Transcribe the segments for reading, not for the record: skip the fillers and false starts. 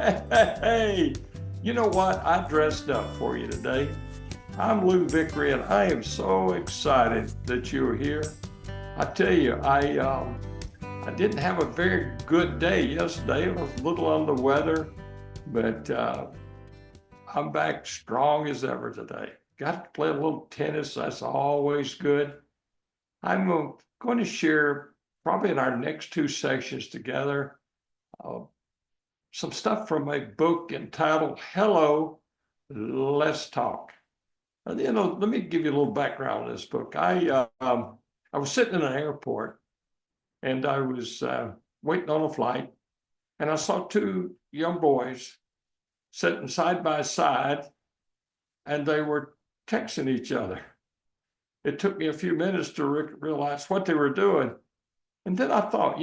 Hey, you know what? I dressed up for you today. I'm Lou Vickery, and I am so excited that you're here. I tell you, I didn't have a very good day yesterday. I was a little under the weather, but I'm back strong as ever today. Got to play a little tennis. That's always good. I'm going to share probably in our next two sessions together uh, some stuff from a book entitled Hello, Let's Talk. Let me give you a little background on this book. I was sitting in an airport and I was waiting on a flight, and I saw two young boys sitting side by side, and they were texting each other. It took me a few minutes to realize what they were doing. And then I thought,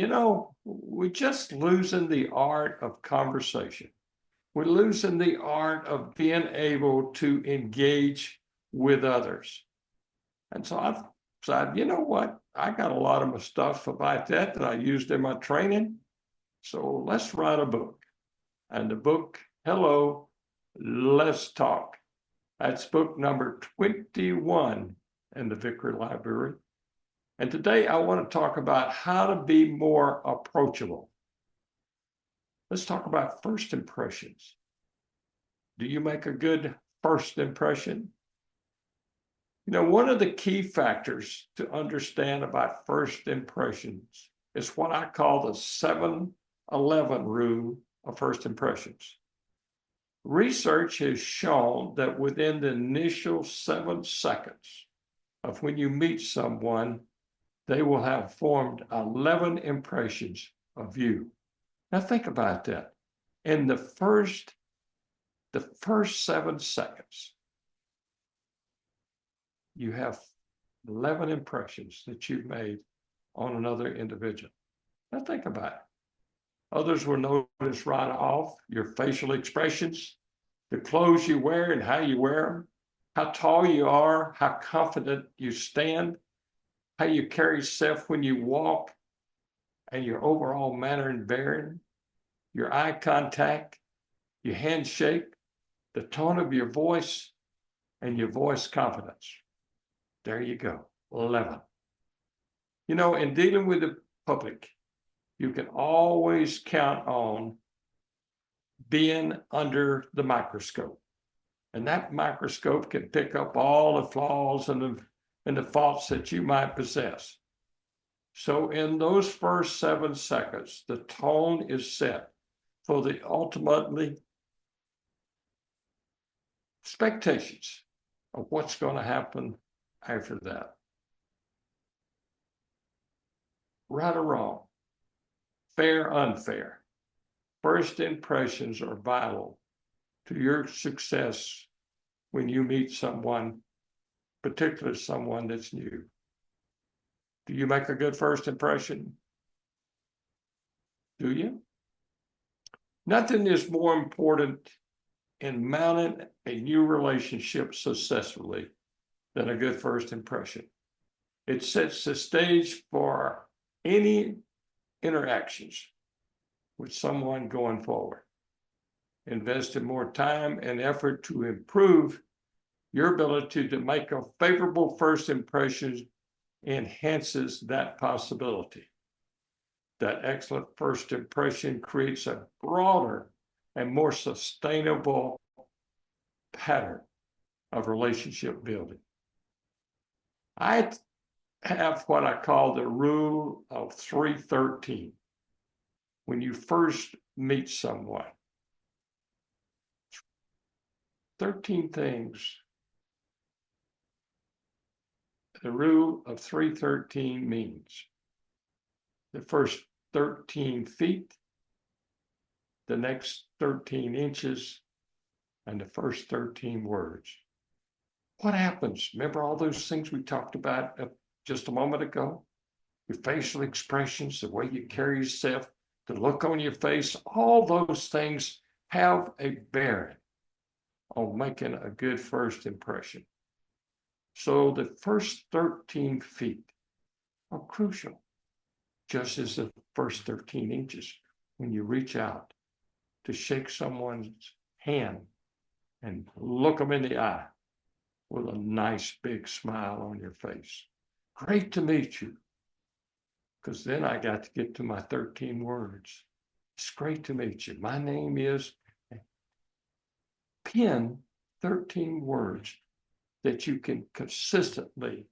we're just losing the art of conversation. We're losing the art of being able to engage with others. And so I decided, you know what? I got a lot of my stuff about that I used in my training. So let's write a book. And the book, Hello, Let's Talk. That's book number 21 in the Vickery Library. And today I want to talk about how to be more approachable. Let's talk about first impressions. Do you make a good first impression? One of the key factors to understand about first impressions is what I call the 7-11 rule of first impressions. Research has shown that within the initial 7 seconds of when you meet someone, they will have formed 11 impressions of you. Now think about that. In the first 7 seconds, you have 11 impressions that you've made on another individual. Now think about it. Others will notice right off your facial expressions, the clothes you wear and how you wear them, how tall you are, how confident you stand, how you carry yourself when you walk, and your overall manner and bearing, your eye contact, your handshake, the tone of your voice, and your voice confidence. There you go, 11. In dealing with the public, you can always count on being under the microscope. And that microscope can pick up all the flaws and the faults that you might possess. So in those first 7 seconds, the tone is set for the ultimately expectations of what's going to happen after that. Right or wrong, fair, unfair, first impressions are vital to your success when you meet someone, particularly someone that's new. Do you make a good first impression? Do you? Nothing is more important in mounting a new relationship successfully than a good first impression. It sets the stage for any interactions with someone going forward. Investing more time and effort to improve your ability to make a favorable first impression enhances that possibility. That excellent first impression creates a broader and more sustainable pattern of relationship building. I have what I call the rule of 313. When you first meet someone, 13 things. The rule of 313 means the first 13 feet, the next 13 inches, and the first 13 words. What happens? Remember all those things we talked about just a moment ago? Your facial expressions, the way you carry yourself, the look on your face, all those things have a bearing on making a good first impression. So the first 13 feet are crucial, just as the first 13 inches when you reach out to shake someone's hand and look them in the eye with a nice big smile on your face. Great to meet you. Because then I got to get to my 13 words. It's great to meet you. My name is, pen 13 words that you can consistently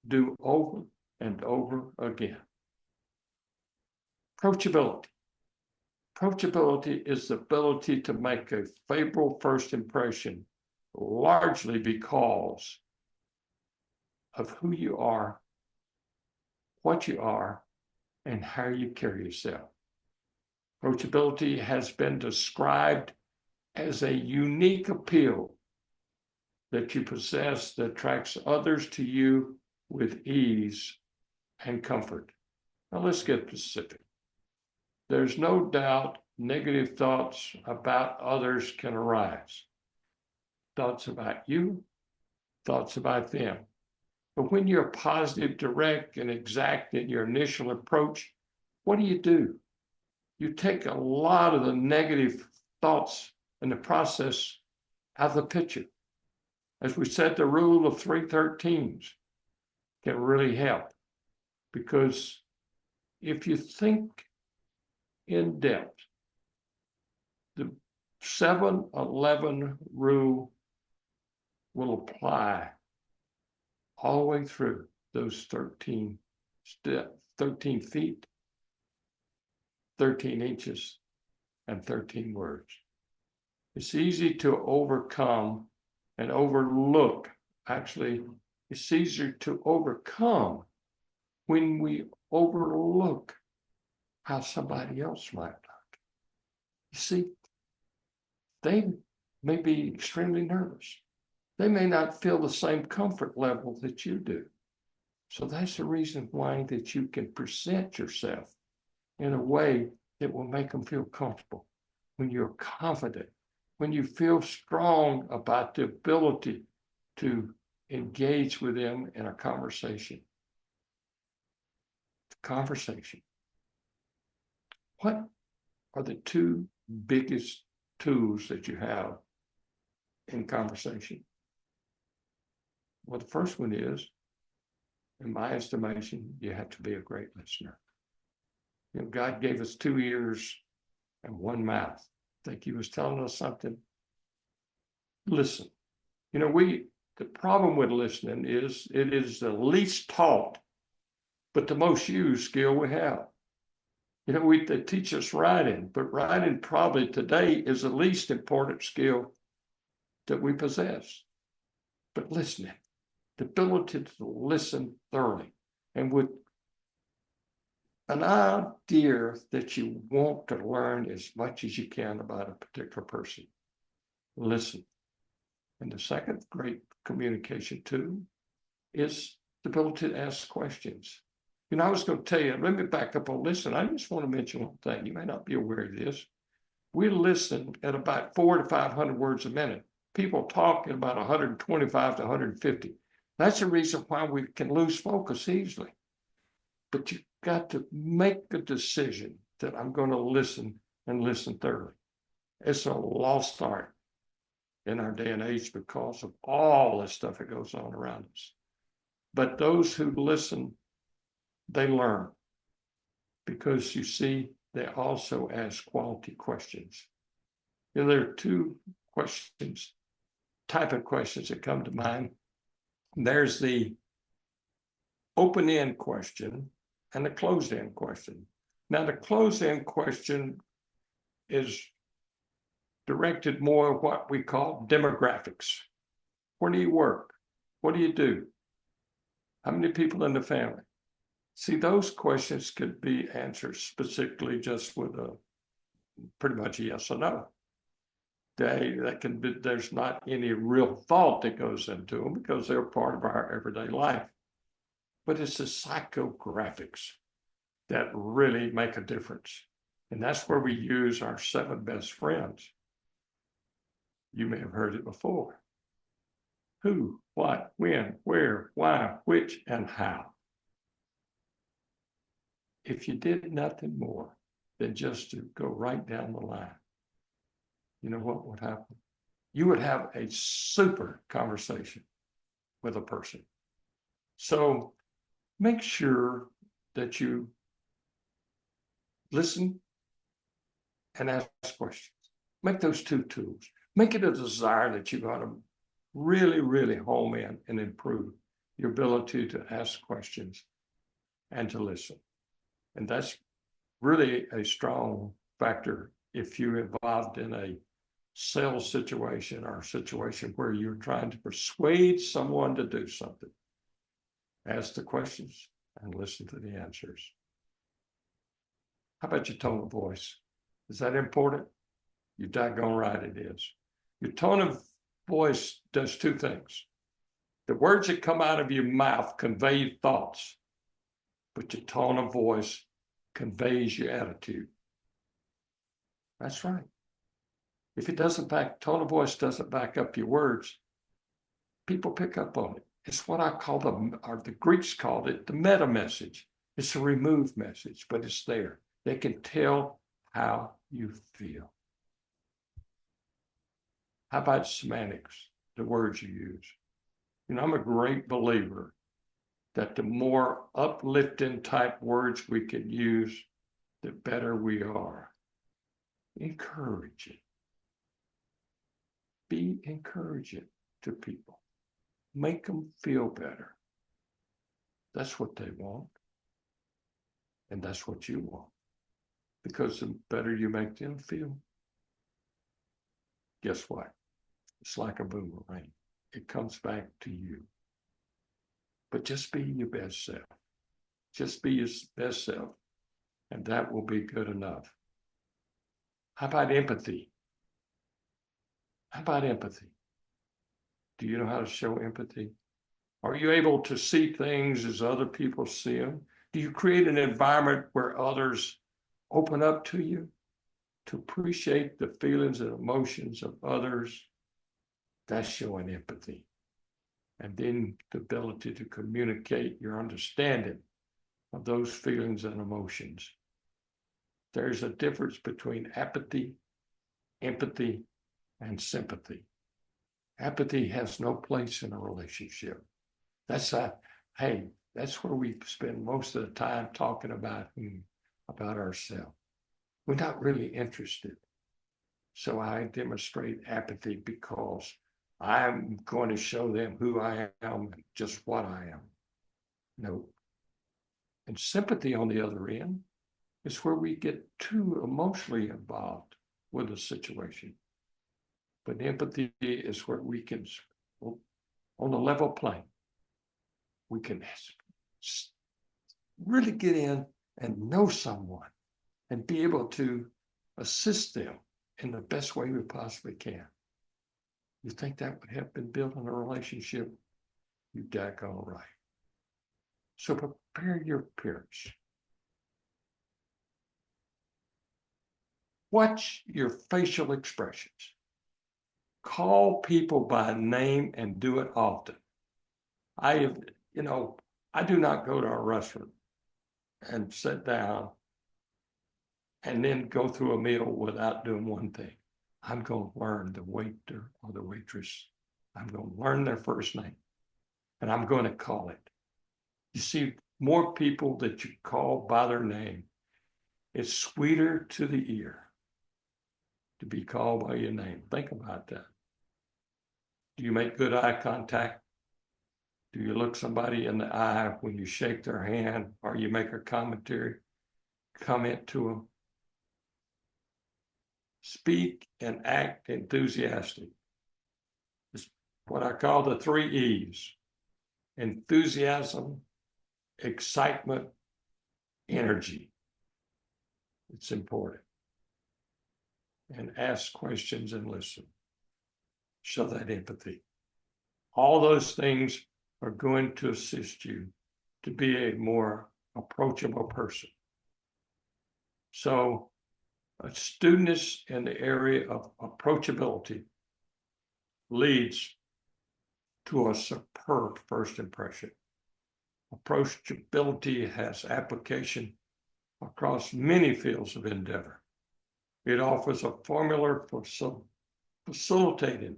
do over and over again. Approachability. Approachability is the ability to make a favorable first impression, largely because of who you are, what you are, and how you carry yourself. Approachability has been described as a unique appeal that you possess that attracts others to you with ease and comfort. Now let's get specific. There's no doubt negative thoughts about others can arise. Thoughts about you, thoughts about them. But when you're positive, direct, and exact in your initial approach, what do? You take a lot of the negative thoughts in the process out of the picture. As we said, the rule of 313s can really help, because if you think in depth, the 7-11 rule will apply all the way through those 13 feet, 13 inches, and 13 words. It's easy to overcome and overlook. Actually, it's easier to overcome when we overlook how somebody else might look. You see, they may be extremely nervous. They may not feel the same comfort level that you do. So that's the reason why that you can present yourself in a way that will make them feel comfortable. When you're confident, when you feel strong about the ability to engage with them in a conversation. Conversation. What are the two biggest tools that you have in conversation? Well, the first one is, in my estimation, you have to be a great listener. You know, God gave us 2 ears and 1 mouth. I think he was telling us something. Listen. You know, the problem with listening is it is the least taught, but the most used skill we have. You know, they teach us writing, but writing probably today is the least important skill that we possess. But listening, the ability to listen thoroughly and with an idea that you want to learn as much as you can about a particular person. Listen. And the second great communication tool is the ability to ask questions. You know, I was going to tell you, let me back up on listen. I just want to mention one thing. You may not be aware of this. We listen at about 400 to 500 words a minute. People talk at about 125 to 150. That's the reason why we can lose focus easily. But you've got to make a decision that I'm going to listen and listen thoroughly. It's a lost art in our day and age because of all the stuff that goes on around us. But those who listen, they learn, because you see, they also ask quality questions. You know, there are 2 type of questions that come to mind. There's the open-end question and the closed-end question. Now, the closed-end question is directed more at what we call demographics. Where do you work? What do you do? How many people in the family? See, those questions could be answered specifically just with a pretty much a yes or no. There's not any real thought that goes into them because they're part of our everyday life. But it's the psychographics that really make a difference. And that's where we use our 7 best friends. You may have heard it before. Who, what, when, where, why, which, and how. If you did nothing more than just to go right down the line, you know what would happen? You would have a super conversation with a person. So make sure that you listen and ask questions. Make those two tools. Make it a desire that you got to really, really home in and improve your ability to ask questions and to listen. And that's really a strong factor if you're involved in a sales situation or a situation where you're trying to persuade someone to do something. Ask the questions and listen to the answers. How about your tone of voice? Is that important? You're daggone right it is. Your tone of voice does two things. The words that come out of your mouth convey thoughts, but your tone of voice conveys your attitude. That's right. If it doesn't tone of voice doesn't back up your words, people pick up on it. It's what I call or the Greeks called it, the meta message. It's a removed message, but it's there. They can tell how you feel. How about semantics, the words you use? You know, I'm a great believer that the more uplifting type words we can use, the better we are. Encourage it. Be encouraging to people. Make them feel better. That's what they want. And that's what you want. Because the better you make them feel, guess what? It's like a boomerang. It comes back to you. But just be your best self. Just be your best self. And that will be good enough. How about empathy? How about empathy? Do you know how to show empathy? Are you able to see things as other people see them? Do you create an environment where others open up to you to appreciate the feelings and emotions of others? That's showing empathy. And then the ability to communicate your understanding of those feelings and emotions. There's a difference between apathy, empathy, and sympathy. Apathy has no place in a relationship. That's where we spend most of the time talking about ourselves. We're not really interested. So I demonstrate apathy because I'm going to show them who I am, just what I am. No. And sympathy, on the other end, is where we get too emotionally involved with a situation. But empathy is where we can, on a level plane, we can really get in and know someone and be able to assist them in the best way we possibly can. You think that would help in building a relationship? You daggone right. So prepare your appearance. Watch your facial expressions. Call people by name and do it often. I do not go to a restaurant and sit down and then go through a meal without doing one thing. I'm going to learn the waiter or the waitress. I'm going to learn their first name, and I'm going to call it. You see, more people that you call by their name, it's sweeter to the ear to be called by your name. Think about that. Do you make good eye contact? Do you look somebody in the eye when you shake their hand or you make a comment to them? Speak and act enthusiastic. It's what I call the 3 E's: enthusiasm, excitement, energy. It's important. And ask questions and listen. Show that empathy. All those things are going to assist you to be a more approachable person. So, a studentess in the area of approachability leads to a superb first impression. Approachability has application across many fields of endeavor. It offers a formula for facilitating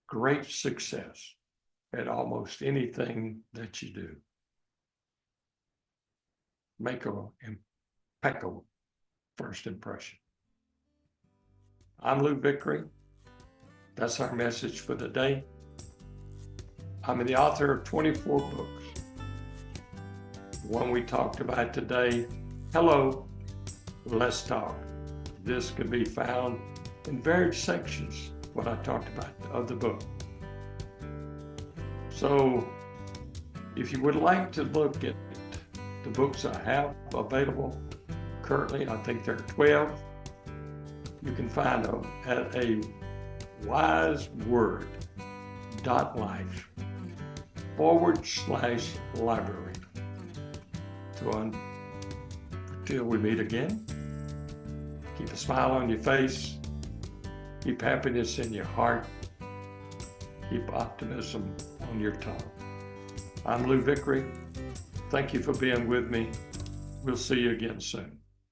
great success at almost anything that you do. Make an impeccable first impression. I'm Lou Vickery. That's our message for the day. I'm the author of 24 books. The one we talked about today, Hello, Let's Talk. This can be found in various sections, what I talked about of the book. So if you would like to look at the books I have available currently, I think there are 12. You can find them at awiseword.life/library. So until we meet again, keep a smile on your face, keep happiness in your heart, keep optimism on your tongue. I'm Lou Vickery. Thank you for being with me. We'll see you again soon.